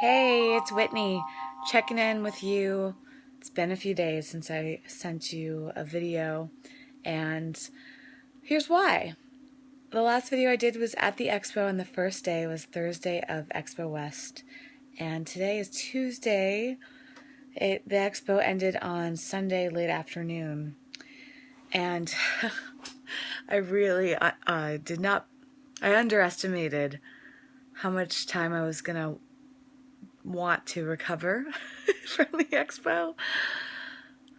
Hey, it's Whitney, checking in with you. It's been a few days since I sent you a video, and here's why. The last video I did was at the expo, and the first day was Thursday of Expo West, and today is Tuesday. The expo ended on Sunday late afternoon, and I underestimated how much time I was gonna want to recover from the expo.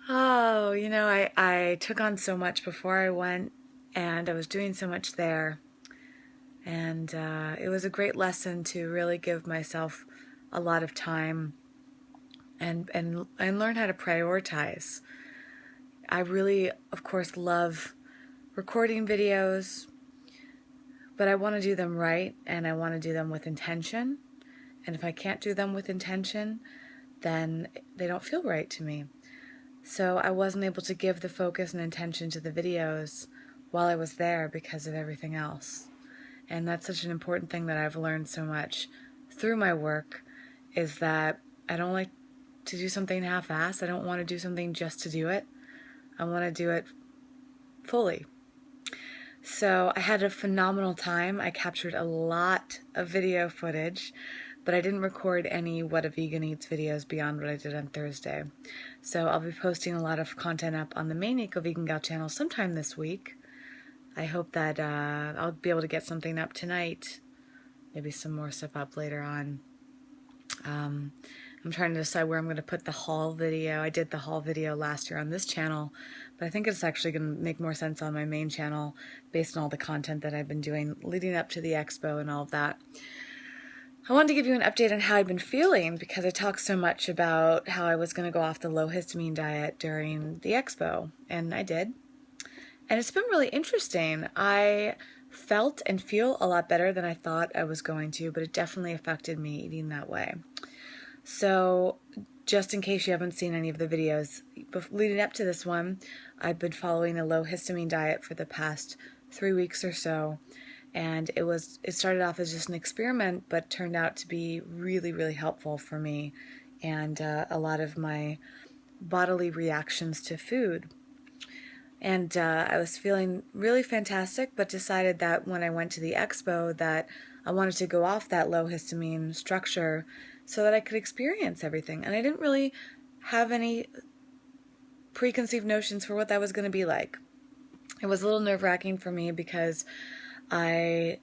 I took on so much before I went, and I was doing so much there, and it was a great lesson to really give myself a lot of time and learn how to prioritize. I really, of course, love recording videos, but I want to do them right, and I want to do them with intention. And if I can't do them with intention, then they don't feel right to me. So I wasn't able to give the focus and intention to the videos while I was there because of everything else. And that's such an important thing that I've learned so much through my work, is that I don't like to do something half-assed. I don't want to do something just to do it. I want to do it fully. So I had a phenomenal time. I captured a lot of video footage, but I didn't record any What a Vegan Eats videos beyond what I did on Thursday. So I'll be posting a lot of content up on the main Eco Vegan Gal channel sometime this week. I hope that I'll be able to get something up tonight, maybe some more stuff up later on. I'm trying to decide where I'm going to put the haul video. I did the haul video last year on this channel, but I think it's actually going to make more sense on my main channel based on all the content that I've been doing leading up to the expo and all of that. I wanted to give you an update on how I've been feeling, because I talked so much about how I was going to go off the low histamine diet during the expo, and I did. And it's been really interesting. I felt and feel a lot better than I thought I was going to, but it definitely affected me eating that way. So just in case you haven't seen any of the videos leading up to this one, I've been following a low histamine diet for the past 3 weeks or so. And it started off as just an experiment, but turned out to be really, really helpful for me and a lot of my bodily reactions to food. And I was feeling really fantastic, but decided that when I went to the expo that I wanted to go off that low histamine structure so that I could experience everything. And I didn't really have any preconceived notions for what that was going to be like. It was a little nerve-wracking for me because I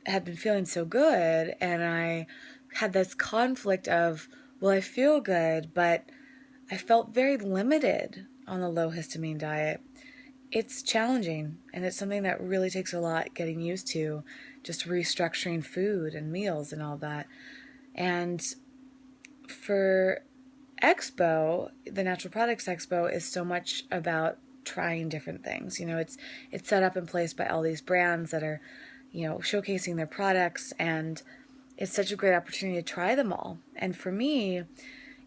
had been feeling so good, and I had this conflict of, well, I feel good, but I felt very limited on the low histamine diet. It's challenging, and it's something that really takes a lot getting used to, just restructuring food and meals and all that. And for Expo, the Natural Products Expo is so much about trying different things. You know, it's set up in place by all these brands that are, showcasing their products, and it's such a great opportunity to try them all. And for me,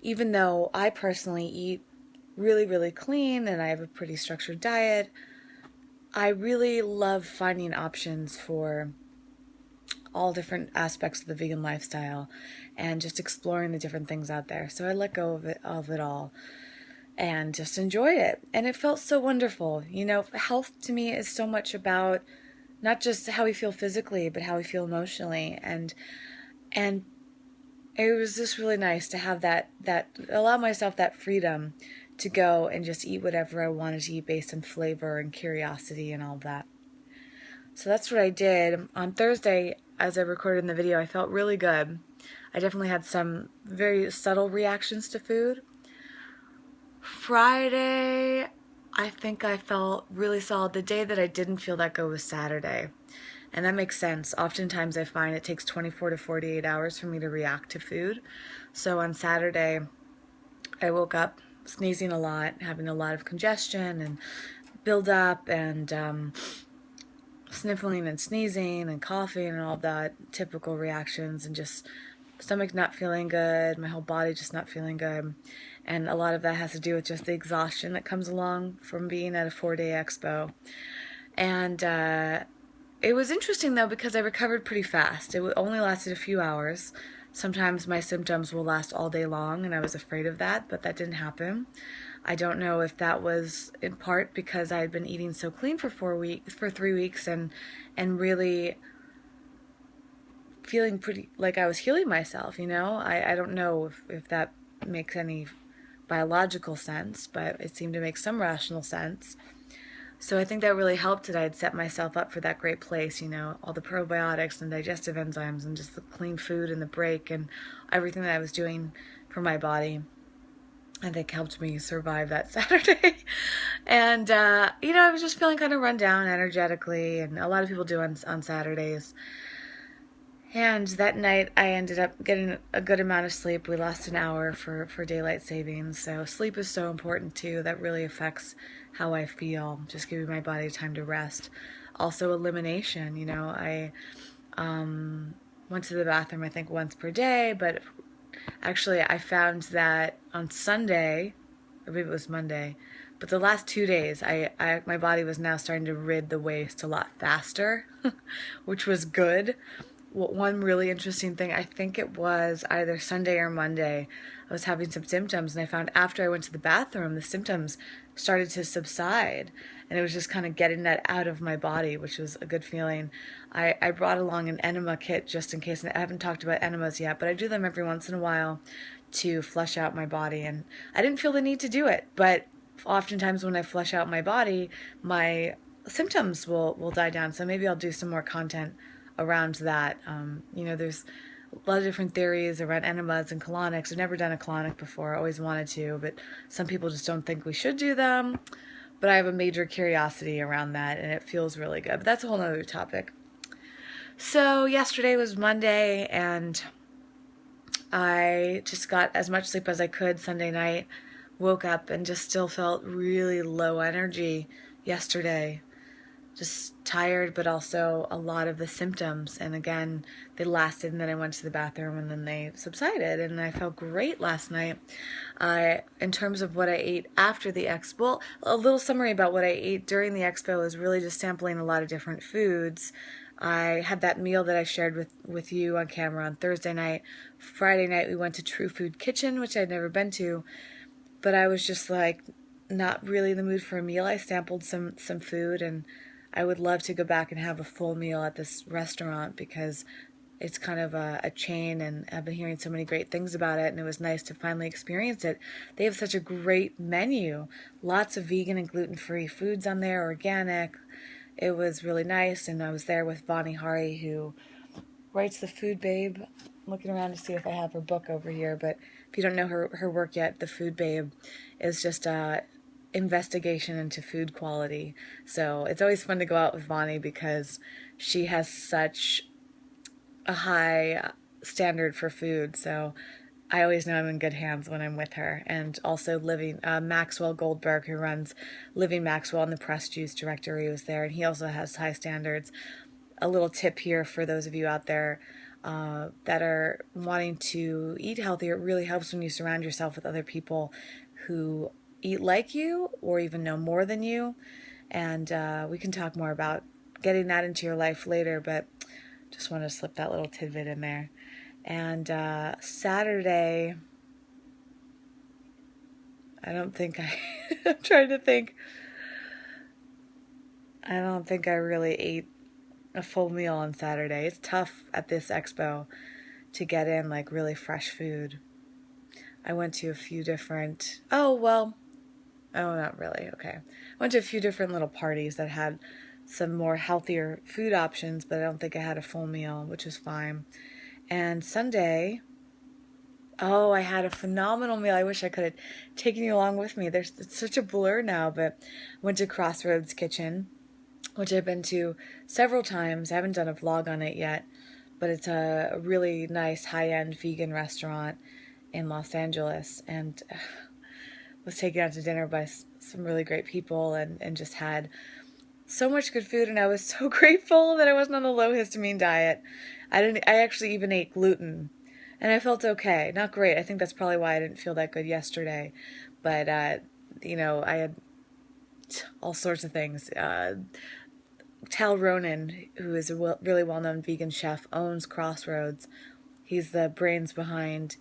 even though I personally eat really, really clean and I have a pretty structured diet, I really love finding options for all different aspects of the vegan lifestyle and just exploring the different things out there. So I let go of it all and just enjoyed it. And it felt so wonderful. Health to me is so much about not just how we feel physically, but how we feel emotionally. And it was just really nice to have that allow myself that freedom to go and just eat whatever I wanted to eat based on flavor and curiosity and all that. So that's what I did. On Thursday, as I recorded in the video, I felt really good. I definitely had some very subtle reactions to food. Friday, I think I felt really solid. The day that I didn't feel that good was Saturday. And that makes sense. Oftentimes I find it takes 24 to 48 hours for me to react to food. So on Saturday, I woke up sneezing a lot, having a lot of congestion and build up, and sniffling and sneezing and coughing and all that typical reactions, and just stomach not feeling good, my whole body just not feeling good. And a lot of that has to do with just the exhaustion that comes along from being at a 4-day expo. And It was interesting though because I recovered pretty fast. It only lasted a few hours. Sometimes my symptoms will last all day long, and I was afraid of that, but that didn't happen. I don't know if that was in part because I had been eating so clean for 3 weeks, and really feeling pretty like I was healing myself, you know? I don't know if that makes any biological sense, but it seemed to make some rational sense. So I think that really helped that I had set myself up for that great place, you know, all the probiotics and digestive enzymes and just the clean food and the break and everything that I was doing for my body. I think helped me survive that Saturday. And, you know, I was just feeling kind of run down energetically, and a lot of people do on Saturdays. And that night I ended up getting a good amount of sleep. We lost an hour for daylight savings. So sleep is so important too. That really affects how I feel, just giving my body time to rest. Also elimination, you know, I went to the bathroom I think once per day, but actually I found that on Sunday, or maybe it was Monday, but the last 2 days, my body was now starting to rid the waste a lot faster, which was good. One really interesting thing, I think it was either Sunday or Monday, I was having some symptoms, and I found after I went to the bathroom, the symptoms started to subside, and it was just kind of getting that out of my body, which was a good feeling. I brought along an enema kit just in case, and I haven't talked about enemas yet, but I do them every once in a while to flush out my body, and I didn't feel the need to do it, but oftentimes when I flush out my body, my symptoms will die down, so maybe I'll do some more content around that. You know, there's a lot of different theories around enemas and colonics. I've never done a colonic before. I always wanted to, but some people just don't think we should do them. But I have a major curiosity around that, and it feels really good. But that's a whole other topic. So yesterday was Monday, and I just got as much sleep as I could Sunday night. Woke up and just still felt really low energy yesterday. Just tired, but also a lot of the symptoms. And again, they lasted, and then I went to the bathroom, and then they subsided, and I felt great last night. In terms of what I ate after the expo, well, a little summary about what I ate during the expo is really just sampling a lot of different foods. I had that meal that I shared with you on camera on Thursday night. Friday night, we went to True Food Kitchen, which I'd never been to, but I was just like not really in the mood for a meal. I sampled some food, and I would love to go back and have a full meal at this restaurant because it's kind of a chain, and I've been hearing so many great things about it, and it was nice to finally experience it. They have such a great menu, lots of vegan and gluten-free foods on there, organic. It was really nice, and I was there with Bonnie Hari, who writes The Food Babe. I'm looking around to see if I have her book over here, but if you don't know her work yet, The Food Babe is just a investigation into food quality. So it's always fun to go out with Bonnie because she has such a high standard for food. So I always know I'm in good hands when I'm with her. And also Maxwell Goldberg, who runs Living Maxwell and the Press Juice Directory, was there, and he also has high standards. A little tip here for those of you out there that are wanting to eat healthier. It really helps when you surround yourself with other people who eat like you or even know more than you, and we can talk more about getting that into your life later, but just want to slip that little tidbit in there. And Saturday, I don't think I'm trying to think. I don't think I really ate a full meal on Saturday. It's tough at this expo to get in like really fresh food. I went to a few different, not really, okay. I went to a few different little parties that had some more healthier food options, but I don't think I had a full meal, which was fine. And Sunday, I had a phenomenal meal. I wish I could have taken you along with me. It's such a blur now, but I went to Crossroads Kitchen, which I've been to several times. I haven't done a vlog on it yet, but it's a really nice high-end vegan restaurant in Los Angeles, and was taken out to dinner by some really great people, and just had so much good food, and I was so grateful that I wasn't on the low histamine diet. I actually even ate gluten, and I felt okay. Not great. I think that's probably why I didn't feel that good yesterday, but you know, I had all sorts of things. Tal Ronan, who is a really well-known vegan chef, owns Crossroads. He's the brains behind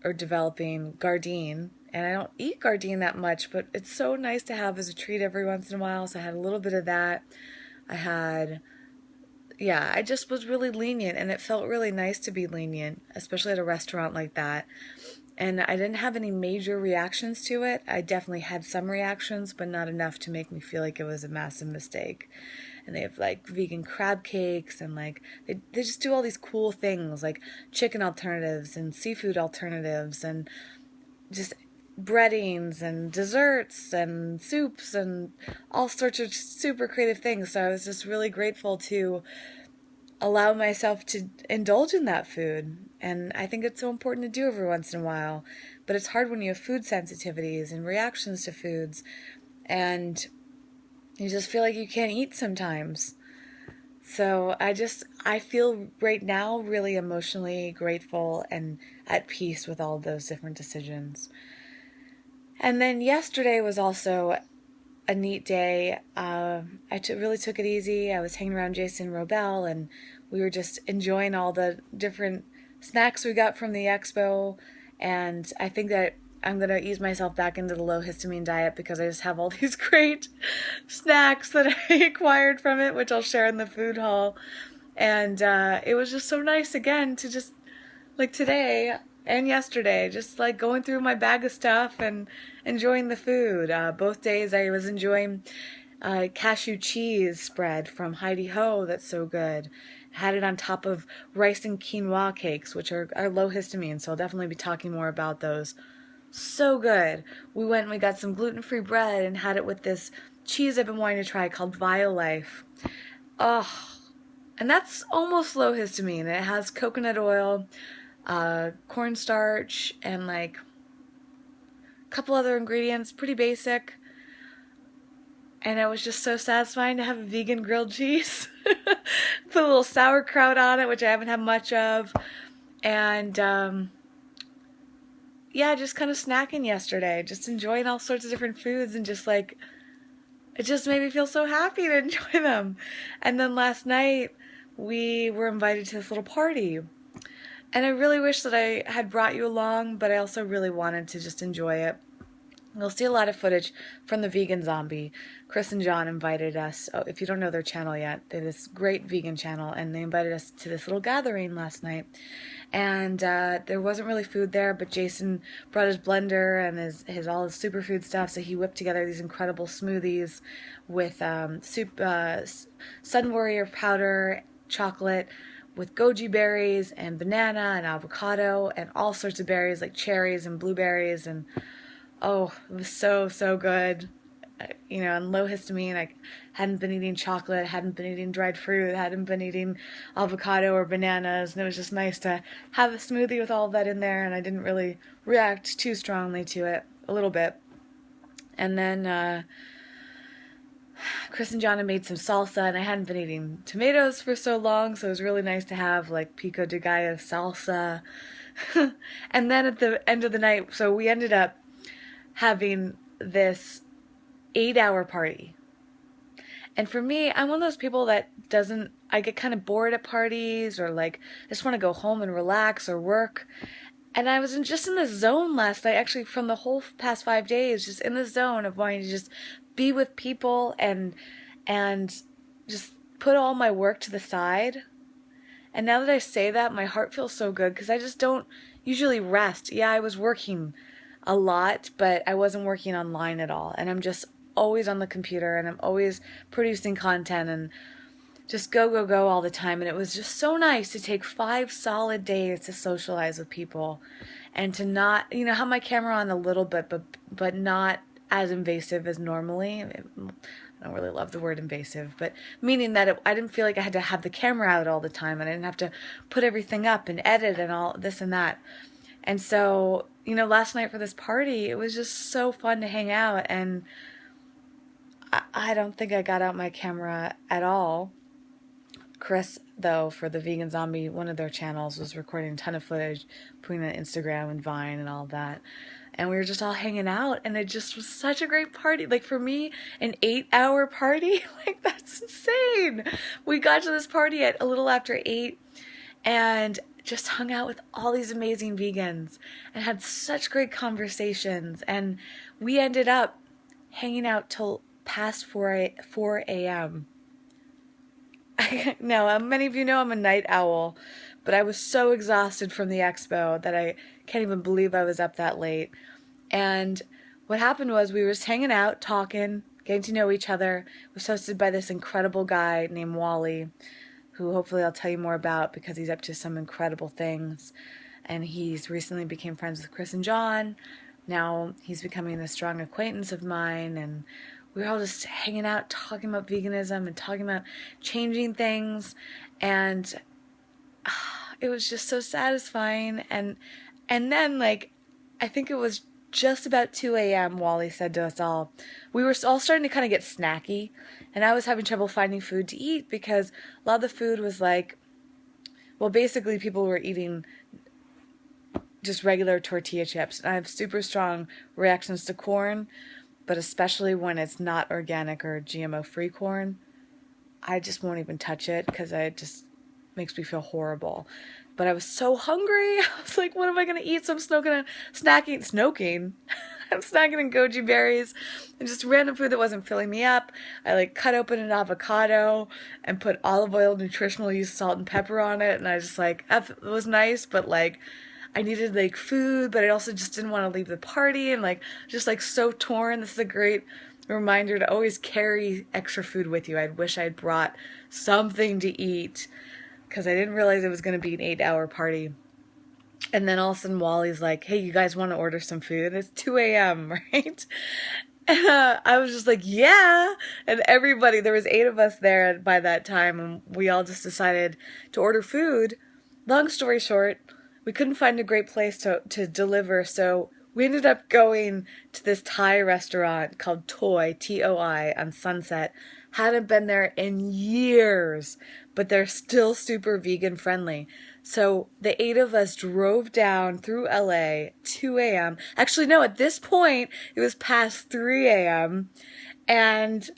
or developing Gardein. And I don't eat Gardein that much, but it's so nice to have as a treat every once in a while. So I had a little bit of that. I just was really lenient, and it felt really nice to be lenient, especially at a restaurant like that. And I didn't have any major reactions to it. I definitely had some reactions, but not enough to make me feel like it was a massive mistake. And they have like vegan crab cakes, and like they just do all these cool things like chicken alternatives and seafood alternatives and just breadings and desserts and soups and all sorts of super creative things. So I was just really grateful to allow myself to indulge in that food. And I think it's so important to do every once in a while. But it's hard when you have food sensitivities and reactions to foods, and you just feel like you can't eat sometimes. So I feel right now really emotionally grateful and at peace with all those different decisions. And then yesterday was also a neat day. Really took it easy. I was hanging around Jason Robel, and we were just enjoying all the different snacks we got from the expo. And I think that I'm going to ease myself back into the low histamine diet because I just have all these great snacks that I acquired from it, which I'll share in the food haul. And it was just so nice again to just, like today and yesterday, just like going through my bag of stuff and enjoying the food. Both days I was enjoying cashew cheese spread from Heidi Ho that's so good. Had it on top of rice and quinoa cakes, which are low histamine, so I'll definitely be talking more about those. So good. We went and we got some gluten-free bread and had it with this cheese I've been wanting to try called Violife. Oh, and that's almost low histamine. It has coconut oil, cornstarch, and like a couple other ingredients, pretty basic. And it was just so satisfying to have a vegan grilled cheese. Put a little sauerkraut on it, which I haven't had much of. And just kind of snacking yesterday, just enjoying all sorts of different foods, and just like, it just made me feel so happy to enjoy them. And then last night we were invited to this little party, and I really wish that I had brought you along, but I also really wanted to just enjoy it. You'll see a lot of footage from the Vegan Zombie. Chris and John invited us. Oh, if you don't know their channel yet, they have this great vegan channel, and they invited us to this little gathering last night. And there wasn't really food there, but Jason brought his blender and his all his superfood stuff, so he whipped together these incredible smoothies with Sun Warrior powder, chocolate, with goji berries and banana and avocado and all sorts of berries like cherries and blueberries, and oh, it was so, so good. And low histamine, I hadn't been eating chocolate, hadn't been eating dried fruit, hadn't been eating avocado or bananas, and it was just nice to have a smoothie with all of that in there, and I didn't really react too strongly to it, a little bit. And then Chris and John had made some salsa, and I hadn't been eating tomatoes for so long, so it was really nice to have like pico de gallo salsa. And then at the end of the night, so we ended up having this 8-hour party. And for me, I'm one of those people that I get kind of bored at parties, or like I just want to go home and relax or work. And I was just in this zone last night, actually from the whole past 5 days, just in the zone of wanting to just be with people and just put all my work to the side. And now that I say that, my heart feels so good because I just don't usually rest. Yeah, I was working a lot, but I wasn't working online at all. And I'm just always on the computer, and I'm always producing content and just go all the time. And it was just so nice to take 5 solid days to socialize with people and to not, have my camera on a little bit, but not as invasive as normally. I don't really love the word invasive, but meaning that I didn't feel like I had to have the camera out all the time, and I didn't have to put everything up and edit and all this and that. And so, last night for this party, it was just so fun to hang out, and I don't think I got out my camera at all. Chris though, for the Vegan Zombie, one of their channels was recording a ton of footage, putting it on Instagram and Vine and all that. And we were just all hanging out, and it just was such a great party. Like, for me, an 8-hour party, like, that's insane. We got to this party at a little after 8, and just hung out with all these amazing vegans and had such great conversations. And we ended up hanging out till past 4 a.m. Now, many of you know I'm a night owl, but I was so exhausted from the expo that I can't even believe I was up that late. And what happened was we were just hanging out, talking, getting to know each other. It was hosted by this incredible guy named Wally, who hopefully I'll tell you more about because he's up to some incredible things. And he's recently became friends with Chris and John. Now he's becoming a strong acquaintance of mine, and we were all just hanging out, talking about veganism and talking about changing things, and it was just so satisfying. And then, like, I think it was just about 2 a.m. Wally said to us all, we were all starting to kind of get snacky, and I was having trouble finding food to eat because a lot of the food was like, well, basically people were eating just regular tortilla chips. And I have super strong reactions to corn, but especially when it's not organic or GMO-free corn, I just won't even touch it because it just makes me feel horrible. But I was so hungry. I was like, what am I going to eat? So I'm snacking I'm snacking on goji berries and just random food that wasn't filling me up. I like cut open an avocado and put olive oil, nutritional yeast, salt, and pepper on it. And I just like, it was nice, but like, I needed like food, but I also just didn't want to leave the party, and like just like so torn. This is a great reminder to always carry extra food with you. I wish I'd brought something to eat because I didn't realize it was going to be an 8-hour party. And then all of a sudden Wally's like, hey, you guys want to order some food? And it's 2 a.m., right? And I was just like, yeah. And everybody, there was 8 of us there by that time, and we all just decided to order food. Long story short, we couldn't find a great place to deliver, so we ended up going to this Thai restaurant called Toi, T-O-I, on Sunset. Hadn't been there in years, but they're still super vegan friendly. So the 8 of us drove down through LA, 2 a.m. Actually, no, at this point, it was past 3 a.m. And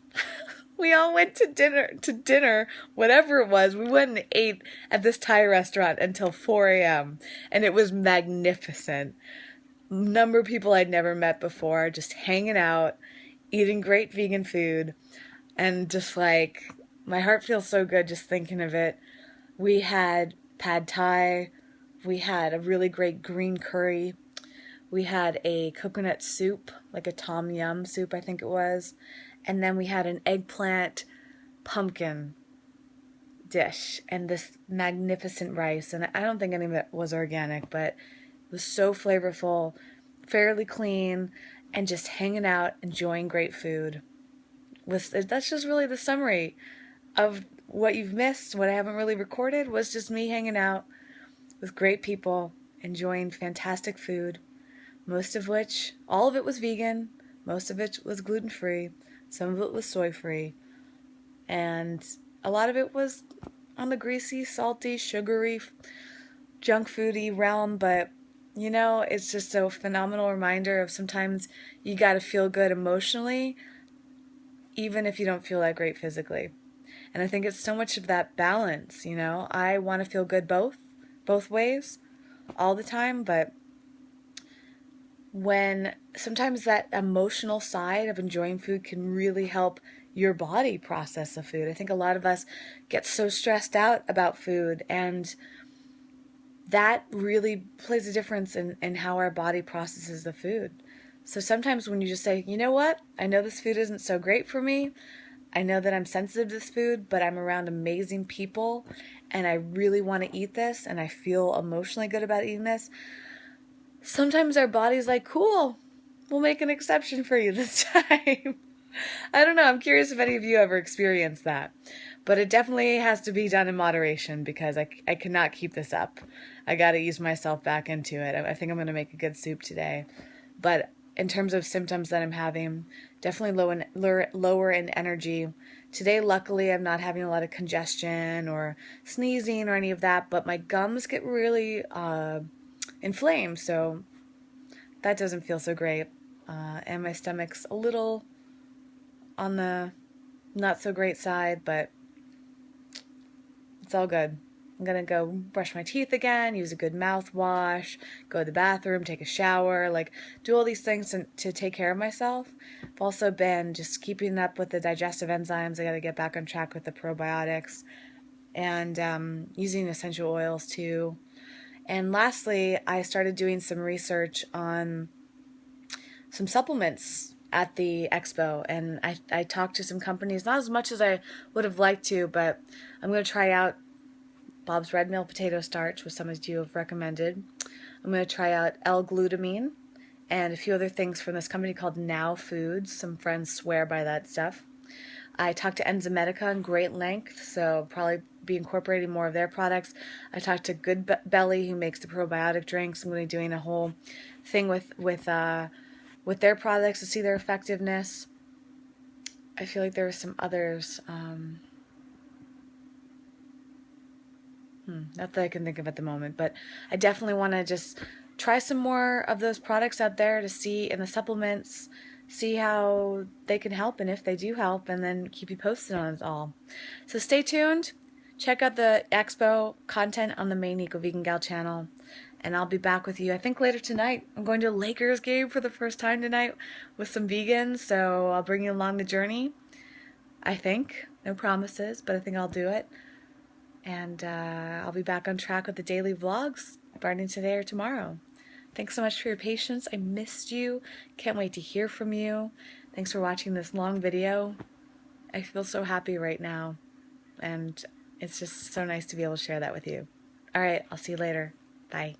we all went to dinner, whatever it was. We went and ate at this Thai restaurant until 4 a.m. And it was magnificent. Number of people I'd never met before, just hanging out, eating great vegan food. And just like, my heart feels so good just thinking of it. We had pad thai. We had a really great green curry. We had a coconut soup, like a tom yum soup, I think it was. And then we had an eggplant pumpkin dish and this magnificent rice. And I don't think any of it was organic, but it was so flavorful, fairly clean, and just hanging out, enjoying great food. That's just really the summary of what you've missed. What I haven't really recorded was just me hanging out with great people, enjoying fantastic food, all of it was vegan, most of it was gluten-free, some of it was soy-free, and a lot of it was on the greasy, salty, sugary, junk foody realm, but you know, it's just a phenomenal reminder of sometimes you gotta feel good emotionally, even if you don't feel that great physically. And I think it's so much of that balance, you know? I want to feel good both ways, all the time, but when sometimes that emotional side of enjoying food can really help your body process the food. I think a lot of us get so stressed out about food, and that really plays a difference in how our body processes the food. So sometimes when you just say, you know what, I know this food isn't so great for me, I know that I'm sensitive to this food, but I'm around amazing people, and I really want to eat this, and I feel emotionally good about eating this. Sometimes our body's like, cool, we'll make an exception for you this time. I don't know, I'm curious if any of you ever experienced that. But it definitely has to be done in moderation because I cannot keep this up. I got to ease myself back into it. I think I'm going to make a good soup today. But in terms of symptoms that I'm having, definitely lower in energy, Today, luckily, I'm not having a lot of congestion or sneezing or any of that, but my gums get really inflamed, so that doesn't feel so great. And my stomach's a little on the not so great side, but it's all good. I'm gonna go brush my teeth again, use a good mouthwash, go to the bathroom, take a shower, like do all these things to take care of myself. I've also been just keeping up with the digestive enzymes. I gotta get back on track with the probiotics and using essential oils too. And lastly, I started doing some research on some supplements at the expo, and I talked to some companies, not as much as I would have liked to, but I'm going to try out Bob's Red Mill Potato Starch, which some of you have recommended. I'm going to try out L-glutamine and a few other things from this company called Now Foods. Some friends swear by that stuff. I talked to Enzymedica in great length, so I'll probably be incorporating more of their products. I talked to Good Belly, who makes the probiotic drinks. I'm going to be doing a whole thing with their products to see their effectiveness. I feel like there were some others. Not that I can think of at the moment, but I definitely want to just try some more of those products out there to see in the supplements, see how they can help and if they do help, and then keep you posted on it all. So stay tuned. Check out the expo content on the main Eco Vegan Gal channel, and I'll be back with you, I think, later tonight. I'm going to a Lakers game for the first time tonight with some vegans, so I'll bring you along the journey. I think. No promises, but I think I'll do it. And I'll be back on track with the daily vlogs starting today or tomorrow. Thanks so much for your patience. I missed you. Can't wait to hear from you. Thanks for watching this long video. I feel so happy right now, and it's just so nice to be able to share that with you. All right, I'll see you later. Bye.